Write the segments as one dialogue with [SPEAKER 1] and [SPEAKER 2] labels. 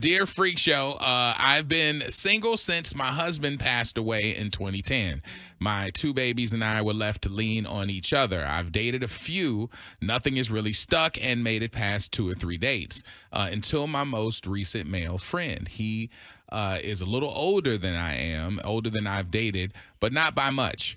[SPEAKER 1] Dear Freak Show, I've been single since my husband passed away in 2010. My two babies and I were left to lean on each other. I've dated a few. Nothing is really stuck and made it past 2 or 3 dates until my most recent male friend. He is a little older than I am, older than I've dated, but not by much.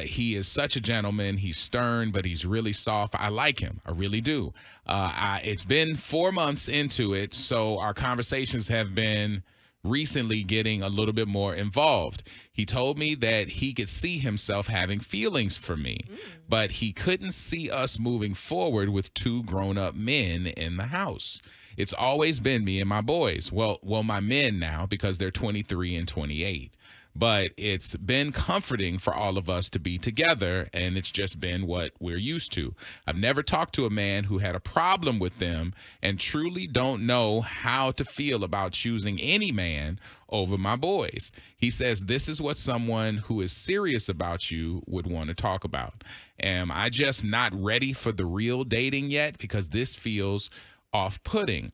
[SPEAKER 1] He is such a gentleman. He's stern, but he's really soft. I like him. I really do. It's been 4 months into it, so our conversations have been recently getting a little bit more involved. He told me that he could see himself having feelings for me, but he couldn't see us moving forward with 2 grown-up men in the house. It's always been me and my boys. Well, my men now, because they're 23 and 28. But it's been comforting for all of us to be together, and it's just been what we're used to. I've never talked to a man who had a problem with them and truly don't know how to feel about choosing any man over my boys. He says this is what someone who is serious about you would want to talk about. Am I just not ready for the real dating yet? Because this feels off-putting.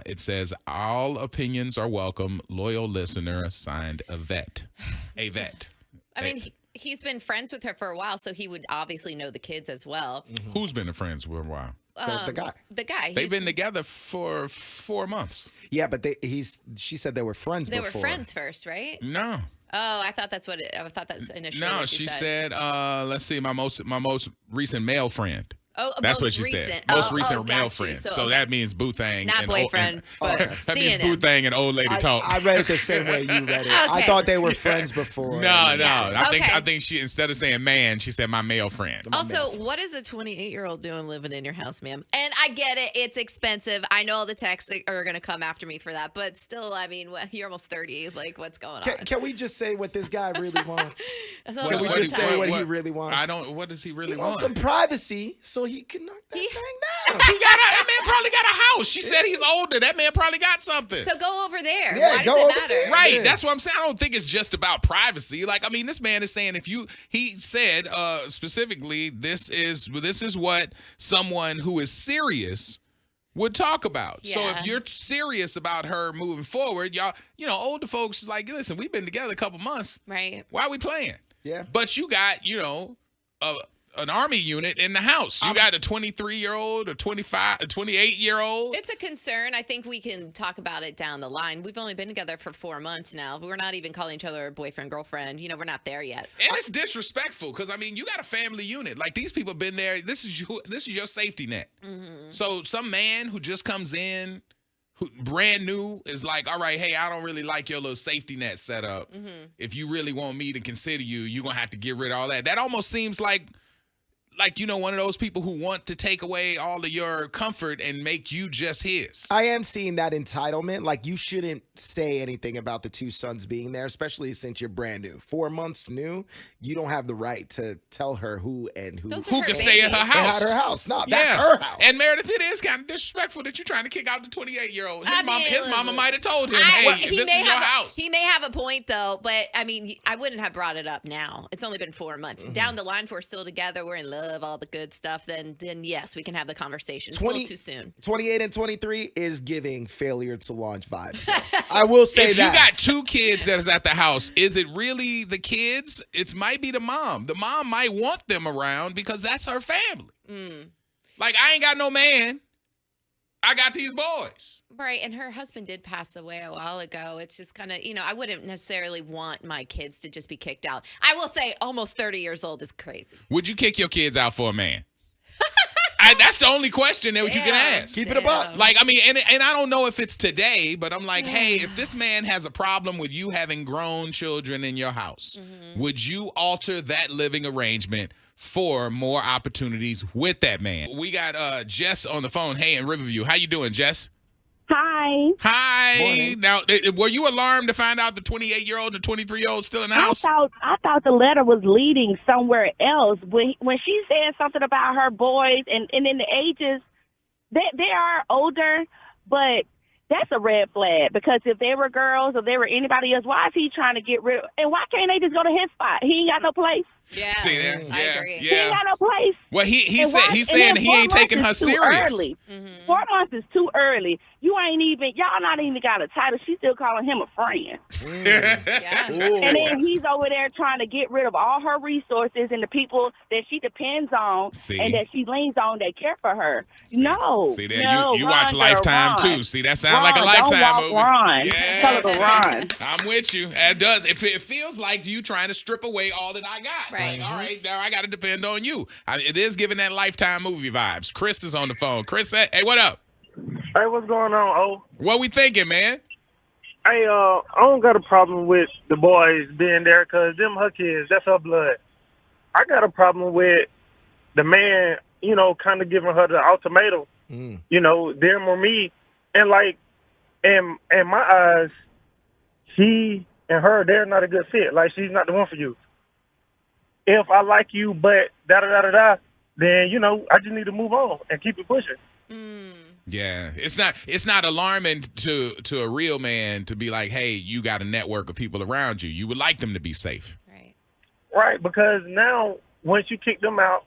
[SPEAKER 1] It says, all opinions are welcome. Loyal listener, signed Yvette. Yvette.
[SPEAKER 2] I mean, he's been friends with her for a while, so he would obviously know the kids as well.
[SPEAKER 1] Mm-hmm. Who's been friends with a while?
[SPEAKER 3] The guy.
[SPEAKER 2] The guy.
[SPEAKER 1] They've been together for 4 months.
[SPEAKER 3] Yeah, but she said they were friends before.
[SPEAKER 2] They were friends first, right?
[SPEAKER 1] No.
[SPEAKER 2] Oh, I thought that's initially
[SPEAKER 1] No,
[SPEAKER 2] what
[SPEAKER 1] she
[SPEAKER 2] said.
[SPEAKER 1] Let's see, my most recent male friend.
[SPEAKER 2] Oh,
[SPEAKER 1] that's what she said. Most recent male
[SPEAKER 2] got
[SPEAKER 1] friend.
[SPEAKER 2] you.
[SPEAKER 1] So that means boo thing.
[SPEAKER 2] Not boyfriend, but
[SPEAKER 1] that means
[SPEAKER 2] seeing
[SPEAKER 1] boo
[SPEAKER 2] him.
[SPEAKER 1] thing and old lady talk.
[SPEAKER 3] I read it the same way you read it. I thought they were friends before.
[SPEAKER 1] No.
[SPEAKER 2] Yeah.
[SPEAKER 1] I think she, instead of saying man, she said my male friend.
[SPEAKER 2] Also, what is a 28-year-old doing living in your house, ma'am? And I get it. It's expensive. I know all the texts are going to come after me for that. But still, I mean, you're almost 30. Like, what's going on?
[SPEAKER 3] Can we just say what this guy really wants?
[SPEAKER 2] Can
[SPEAKER 3] we just say what he really wants?
[SPEAKER 1] What does he really
[SPEAKER 3] He
[SPEAKER 1] want?
[SPEAKER 3] wants some privacy so he can knock that thing down.
[SPEAKER 1] That man probably got a house. She said he's older. That man probably got something.
[SPEAKER 2] So go over there.
[SPEAKER 3] Yeah,
[SPEAKER 2] Why
[SPEAKER 3] go
[SPEAKER 2] does
[SPEAKER 3] over
[SPEAKER 2] it matter?
[SPEAKER 3] there.
[SPEAKER 1] Right,
[SPEAKER 3] Yeah.
[SPEAKER 1] that's what I'm saying. I don't think it's just about privacy. Like, I mean, this man is saying he said specifically, this is what someone who is serious would talk about.
[SPEAKER 2] Yeah.
[SPEAKER 1] So if you're serious about her moving forward, y'all, older folks is like, listen, we've been together a couple months.
[SPEAKER 2] Right.
[SPEAKER 1] Why are we playing?
[SPEAKER 3] Yeah.
[SPEAKER 1] But you got, an army unit in the house. You got a 23-year-old, a 25, a 28-year-old.
[SPEAKER 2] It's a concern. I think we can talk about it down the line. We've only been together for 4 months now. We're not even calling each other boyfriend, girlfriend. We're not there yet.
[SPEAKER 1] And it's disrespectful because, I mean, you got a family unit. Like, these people have been there. This is your safety net.
[SPEAKER 2] Mm-hmm.
[SPEAKER 1] So some man who just comes in, who brand new, is like, all right, hey, I don't really like your little safety net setup.
[SPEAKER 2] Mm-hmm.
[SPEAKER 1] If you really want me to consider you, you're going to have to get rid of all that. That almost seems like one of those people who want to take away all of your comfort and make you just his.
[SPEAKER 3] I am seeing that entitlement. Like, you shouldn't say anything about the 2 sons being there, especially since you're brand new. 4 months new, you don't have the right to tell her who
[SPEAKER 2] Who
[SPEAKER 1] can stay at her house.
[SPEAKER 3] at her house. No, that's her house.
[SPEAKER 1] And Meredith, it is kind of disrespectful that you're trying to kick out the 28-year-old. His mama might have told him, hey, this is your house.
[SPEAKER 2] He may have a point, though, but, I mean, I wouldn't have brought it up now. It's only been 4 months.
[SPEAKER 3] Mm-hmm.
[SPEAKER 2] Down the line, if we're still together, we're in love, all the good stuff, then yes, we can have the conversation. It's a little too soon.
[SPEAKER 3] 28 and 23 is giving failure to launch vibes. I will say
[SPEAKER 1] if
[SPEAKER 3] that.
[SPEAKER 1] you got 2 kids that is at the house, is it really the kids? It might be the mom. The mom might want them around because that's her family. Like, I ain't got no man. I got these boys.
[SPEAKER 2] Right, and her husband did pass away a while ago. It's just kind of, I wouldn't necessarily want my kids to just be kicked out. I will say almost 30 years old is crazy.
[SPEAKER 1] Would you kick your kids out for a man? That's the only question that you can ask.
[SPEAKER 3] Keep it a buck.
[SPEAKER 1] Like, I mean, and I don't know if it's today, but I'm like, hey, if this man has a problem with you having grown children in your house, would you alter that living arrangement for more opportunities with that man? We got Jess on the phone. Hey, in Riverview. How you doing, Jess?
[SPEAKER 4] Hi.
[SPEAKER 1] Hi.
[SPEAKER 3] Morning.
[SPEAKER 1] Now, were you alarmed to find out the 28-year-old and the 23-year-old still in the house?
[SPEAKER 4] I thought the letter was leading somewhere else. When she said something about her boys and in the ages, they are older, but that's a red flag because if they were girls or they were anybody else, why is he trying to get rid of? And why can't they just go to his spot? He ain't got no place.
[SPEAKER 2] Yeah,
[SPEAKER 1] See there?
[SPEAKER 2] I agree.
[SPEAKER 4] He ain't got no place.
[SPEAKER 1] Well, he's
[SPEAKER 4] And
[SPEAKER 1] saying he ain't taking her
[SPEAKER 4] is too
[SPEAKER 1] serious.
[SPEAKER 4] early. 4 months is too early. y'all not even got a title. She's still calling him a friend.
[SPEAKER 2] Yeah.
[SPEAKER 4] And then he's over there trying to get rid of all her resources and the people that she depends on and that she leans on that care for her. No.
[SPEAKER 1] See there,
[SPEAKER 4] no,
[SPEAKER 1] you
[SPEAKER 4] run,
[SPEAKER 1] watch
[SPEAKER 4] girl,
[SPEAKER 1] Lifetime
[SPEAKER 4] run.
[SPEAKER 1] too. See, that sounds like a
[SPEAKER 4] Run,
[SPEAKER 1] Lifetime
[SPEAKER 4] don't walk,
[SPEAKER 1] movie.
[SPEAKER 4] Run.
[SPEAKER 1] Yeah,
[SPEAKER 4] Tell her to run.
[SPEAKER 1] I'm with you. It does. It feels like you trying to strip away all that I got.
[SPEAKER 2] Right.
[SPEAKER 1] Like, all right, now I got to depend on you. It is giving that Lifetime movie vibes. Chris is on the phone. Chris, hey, what up?
[SPEAKER 5] Hey, what's going on, O?
[SPEAKER 1] What we thinking, man?
[SPEAKER 5] Hey, I don't got a problem with the boys being there because them her kids, that's her blood. I got a problem with the man, kind of giving her the ultimatum, them or me. And, like, in my eyes, he and her, they're not a good fit. Like, she's not the one for you. If I like you, but da-da-da-da-da, then, I just need to move on and keep it pushing.
[SPEAKER 1] Yeah, it's not alarming to a real man to be like, hey, you got a network of people around you. You would like them to be safe.
[SPEAKER 5] Right, because now once you kick them out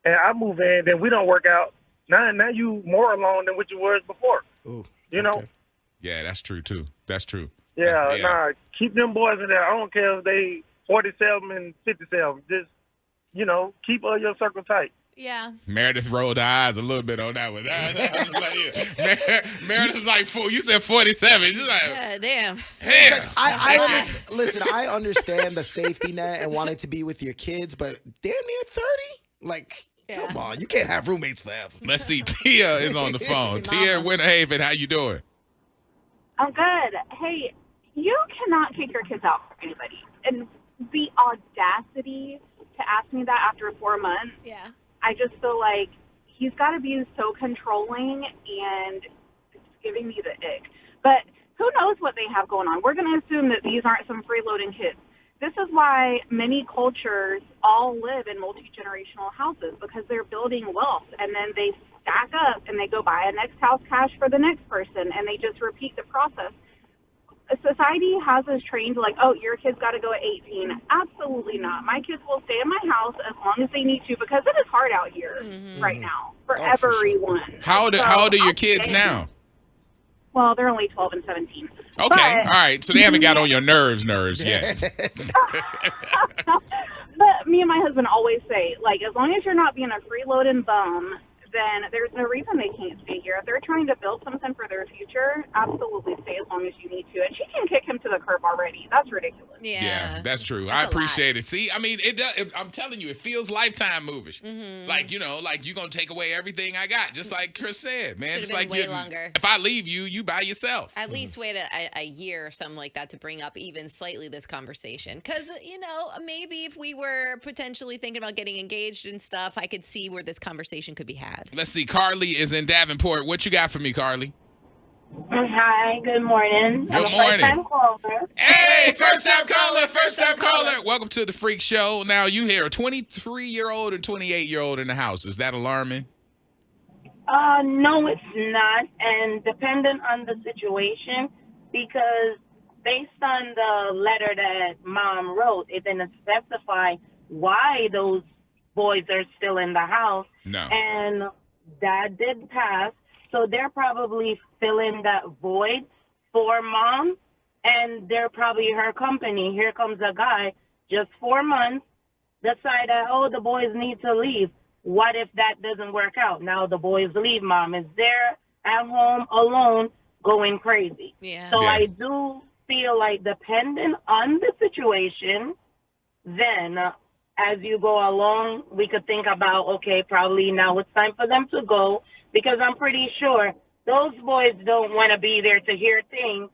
[SPEAKER 5] and I move in, then we don't work out. Now you more alone than what you was before.
[SPEAKER 3] Ooh,
[SPEAKER 5] know?
[SPEAKER 1] Yeah, that's true too. That's true.
[SPEAKER 5] Yeah, nah, keep them boys in there. I don't care if they 47 and 57. Just, keep your circle tight.
[SPEAKER 2] Yeah.
[SPEAKER 1] Meredith rolled her eyes a little bit on that one. Meredith's like, you said 47. She's like,
[SPEAKER 2] yeah, damn.
[SPEAKER 1] Hell.
[SPEAKER 3] Listen, I understand the safety net and wanting to be with your kids, but damn near 30? Like, come on. You can't have roommates forever.
[SPEAKER 1] Let's see. Tia is on the phone. Tia in Winter Haven, how you doing?
[SPEAKER 6] I'm good. Hey, you cannot kick your kids out for anybody. And the audacity to ask me that after 4 months.
[SPEAKER 2] Yeah.
[SPEAKER 6] I just feel like he's got to be so controlling and it's giving me the ick. But who knows what they have going on? We're going to assume that these aren't some freeloading kids. This is why many cultures all live in multi-generational houses because they're building wealth and then they stack up and they go buy a next house cash for the next person and they just repeat the process. Society has us trained like, oh, your kid's got to go at 18. Absolutely not. My kids will stay in my house as long as they need to because it is hard out here right now for everyone.
[SPEAKER 1] Sure. How old are your kids now?
[SPEAKER 6] Well, they're only 12 and 17.
[SPEAKER 1] Okay, all right. So they haven't got on your nerves yet.
[SPEAKER 6] But me and my husband always say, like, as long as you're not being a freeloading bum, then there's no reason they can't stay here. If they're trying to build something for their future, absolutely stay as long as you need to. And she can kick him to the curb already. That's ridiculous.
[SPEAKER 1] Yeah, that's true. I appreciate it. See, I mean, I'm telling you, it feels Lifetime movies. Like, like you're going to take away everything I got, just like Chris said, man. It's like
[SPEAKER 2] way longer.
[SPEAKER 1] If I leave you, you by yourself.
[SPEAKER 2] At least wait a year or something like that to bring up even slightly this conversation. Because, maybe if we were potentially thinking about getting engaged and stuff, I could see where this conversation could be had.
[SPEAKER 1] Let's see. Carly is in Davenport. What you got for me, Carly?
[SPEAKER 7] Hi, good morning.
[SPEAKER 1] Good morning.
[SPEAKER 7] First-time caller.
[SPEAKER 1] Hey, first-time caller. Welcome to the Freak Show. Now, you hear a 23-year-old and 28-year-old in the house. Is that alarming?
[SPEAKER 7] No, it's not. And dependent on the situation, because based on the letter that Mom wrote, it didn't specify why those boys are still in the house.
[SPEAKER 1] No.
[SPEAKER 7] And Dad did pass, so they're probably filling that void for Mom, and they're probably her company. Here comes a guy, just 4 months, decide that, the boys need to leave. What if that doesn't work out? Now the boys leave. Mom is there at home alone going crazy.
[SPEAKER 2] Yeah.
[SPEAKER 7] So I do feel like depending on the situation, then as you go along, we could think about, okay, probably now it's time for them to go, because I'm pretty sure those boys don't want to be there to hear things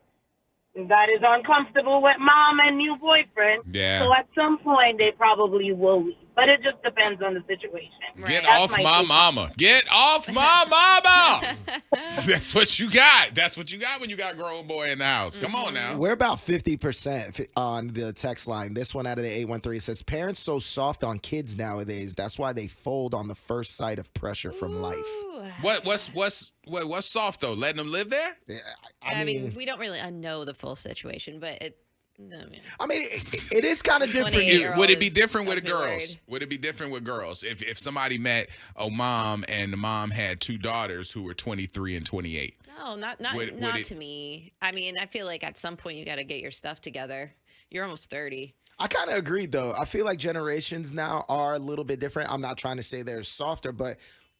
[SPEAKER 7] that is uncomfortable with Mom and new boyfriend.
[SPEAKER 1] Yeah.
[SPEAKER 7] So at some point, they probably will leave. But it just depends on the situation.
[SPEAKER 1] Get off my mama. Get off my mama. That's what you got. That's what you got when you got grown boy in the house. Come on now.
[SPEAKER 3] We're about 50% on the text line. This one out of the 813 says, parents so soft on kids nowadays. That's why they fold on the first sight of pressure from life.
[SPEAKER 1] What's soft though? Letting them live there?
[SPEAKER 3] Yeah,
[SPEAKER 2] I mean, we don't really know the full situation, but No, man.
[SPEAKER 3] I mean, it is kind of different.
[SPEAKER 2] 28-year-old
[SPEAKER 1] Would it be different with
[SPEAKER 2] has me
[SPEAKER 1] girls?
[SPEAKER 2] worried.
[SPEAKER 1] Would it be different with girls if somebody met a mom and the mom had 2 daughters who were 23 and 28?
[SPEAKER 2] No, not to me. I mean, I feel like at some point you got to get your stuff together. You're almost 30.
[SPEAKER 3] I kind of agree, though. I feel like generations now are a little bit different. I'm not trying to say they're softer, but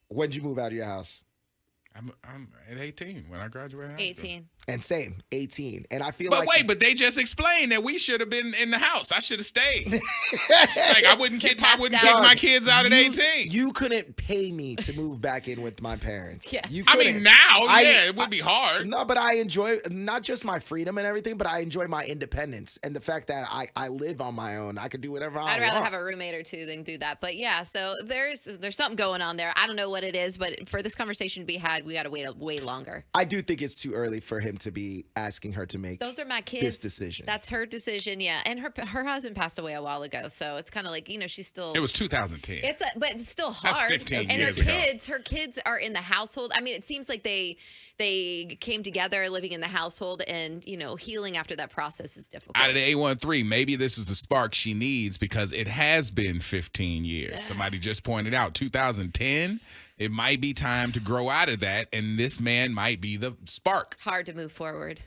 [SPEAKER 3] when'd you move out of your house?
[SPEAKER 1] I'm at 18 when I graduated.
[SPEAKER 2] 18.
[SPEAKER 3] And same, 18. And I feel
[SPEAKER 1] But
[SPEAKER 3] like...
[SPEAKER 1] wait, but they just explained that we should have been in the house. I should have stayed. Like I wouldn't kick my kids out at 18.
[SPEAKER 3] You couldn't pay me to move back in with my parents.
[SPEAKER 2] Yeah.
[SPEAKER 3] You
[SPEAKER 1] I
[SPEAKER 3] couldn't.
[SPEAKER 1] mean, now, it would be hard.
[SPEAKER 3] No, but I enjoy not just my freedom and everything, but I enjoy my independence and the fact that I live on my own. I can do whatever I want.
[SPEAKER 2] I'd rather have a roommate or two than do that. But yeah, so there's something going on there. I don't know what it is, but for this conversation to be had, we got to wait way longer.
[SPEAKER 3] I do think it's too early for him to be asking her to make
[SPEAKER 2] Those are my kids.
[SPEAKER 3] this decision.
[SPEAKER 2] That's her decision, yeah. And her husband passed away a while ago, so it's kind of like, she's still.
[SPEAKER 1] It was 2010.
[SPEAKER 2] But it's still hard.
[SPEAKER 1] That's 15
[SPEAKER 2] and
[SPEAKER 1] years
[SPEAKER 2] her kids are in the household. I mean, it seems like they came together living in the household, and healing after that process is difficult.
[SPEAKER 1] Out of the A13, maybe this is the spark she needs because it has been 15 years. Somebody just pointed out 2010. It might be time to grow out of that, and this man might be the spark.
[SPEAKER 2] Hard to move forward.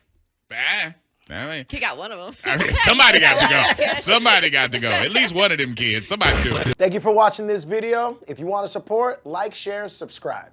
[SPEAKER 1] I mean,
[SPEAKER 2] He got one of them.
[SPEAKER 1] I mean, somebody got to go. Somebody got to go. At least one of them kids. Somebody do it.
[SPEAKER 8] Thank you for watching this video. If you want to support, like, share, subscribe.